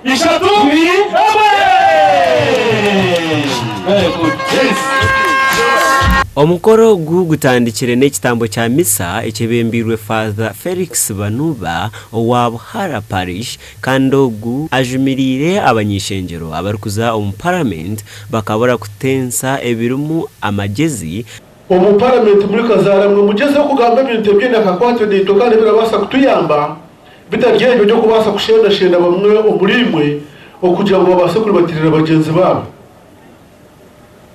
eshatu very good. Yes. Omukoro gutandikire n'ekitambo kya misa ekibembirwe Father Felix Banuba owa Buhara Parish kandi ogu ajumirire abanyishengero abarikuza omu parliament bakabura kutensa ebirumu amagezi omu parliament muri Kazara mwe mugeze okugamba ebintu byenda kakwate dito kandi birabasa kutuyamba bitaryeje byo kubasa kushenda bamwe omulimwe okugira ngo babase kuribatirira bagenzi babo.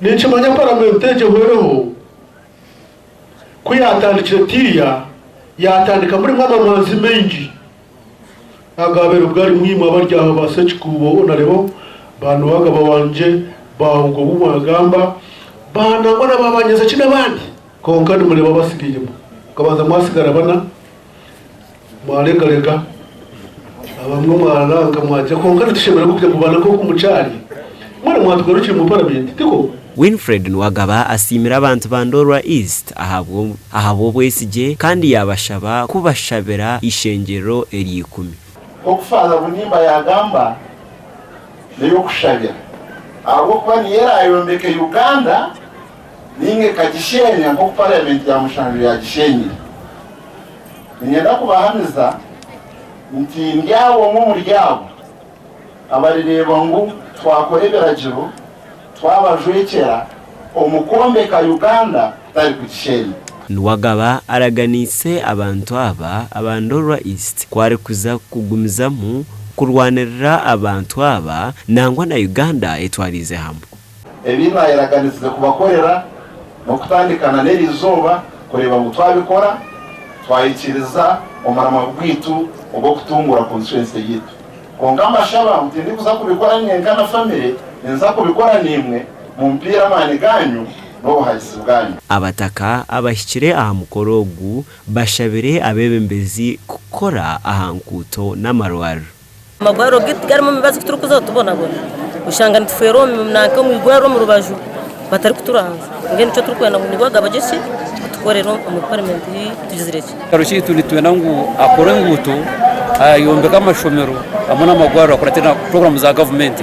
Nichimanya parliament eje hwereho kuyatandikira tiya yatandika muri mwamamanzi mengi agabera ubwari mwimwe abaryaho basechikubo onarebo bantu bagaba wanje bahungo bumwagamba banangwa nababanyeza kina bandi konka nimureba basigiyemo kabanza mwasigara bana mwaregarega abamwe mwaranga mwaje konka tushemera kujya kubana ko kumucari mwana mwatugarukira mu parliament tiko. Winfred Nwagaba asimira abantu ba Ndorwa East ahabo bwesije kandi yabashaba kubashabira ishengero eri 10 okufaza bunimba yagamba leyo kushabira abo kwani yera ayombeke Uganda ninge kagishenya ko parliament ya mushanju ya gishenyi nyenda kubahaniza nti ndyawo mu muryabo abarireba ngo twakorebera jiro twabajwekera omukombe ka Uganda tari kugishenyi. Nwagaba araganise abantu aba abandorwa East kwari kuza kugumizamu kurwanirira abantu aba nangwa na Uganda etwarize hamwe ebintu ayiraganisize kubakorera no kutandikana n'erizoba kureba ngo twabikora twayikiriza omarama bwitu obo kutungura constituency yitu kongamba shaba mutindi kuza kubikora nyenkana family nza kubikora nimwe mu mpira mani ganyu no bahisi bwanyu. Abataka abashyikire aha mukorogu bashabire abebembezi gukora ahankuto n'amarwaro amagwaro gitgarimo mibazi kuturukuza tubona ushanga ntfero mnanko mu igwaro mu rubaju batari kuturanza ngene cyo turukwenda ngo nigwaga bagesi tukorero mu parliament tugizireke karushi tulitwena ngo akore nguto ayombeka amashomero amona amagwaro akora tena program za government.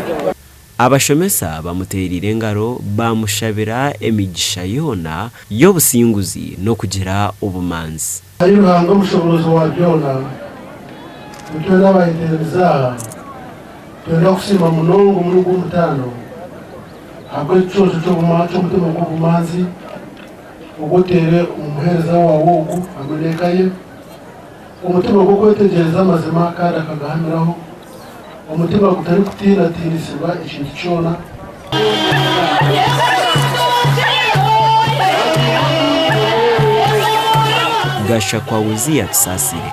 Abashomesa bamuterire ngaro bamushabira emigisha yona y'obusinguzi no kugira ubumanzi ayiranga umushobozi wa byona mutwera bayitereza twenda kusima munongo muri gumutano agwe cyose cyo bumacho mutima kubumanzi ugotere umuhereza wawo ugu amanekaye umutima wo kwetegereza amazima kandi akagahamiraho umutima kutari kutiratirisiba ikintu cyona gasha kwa Uzia Tusasire.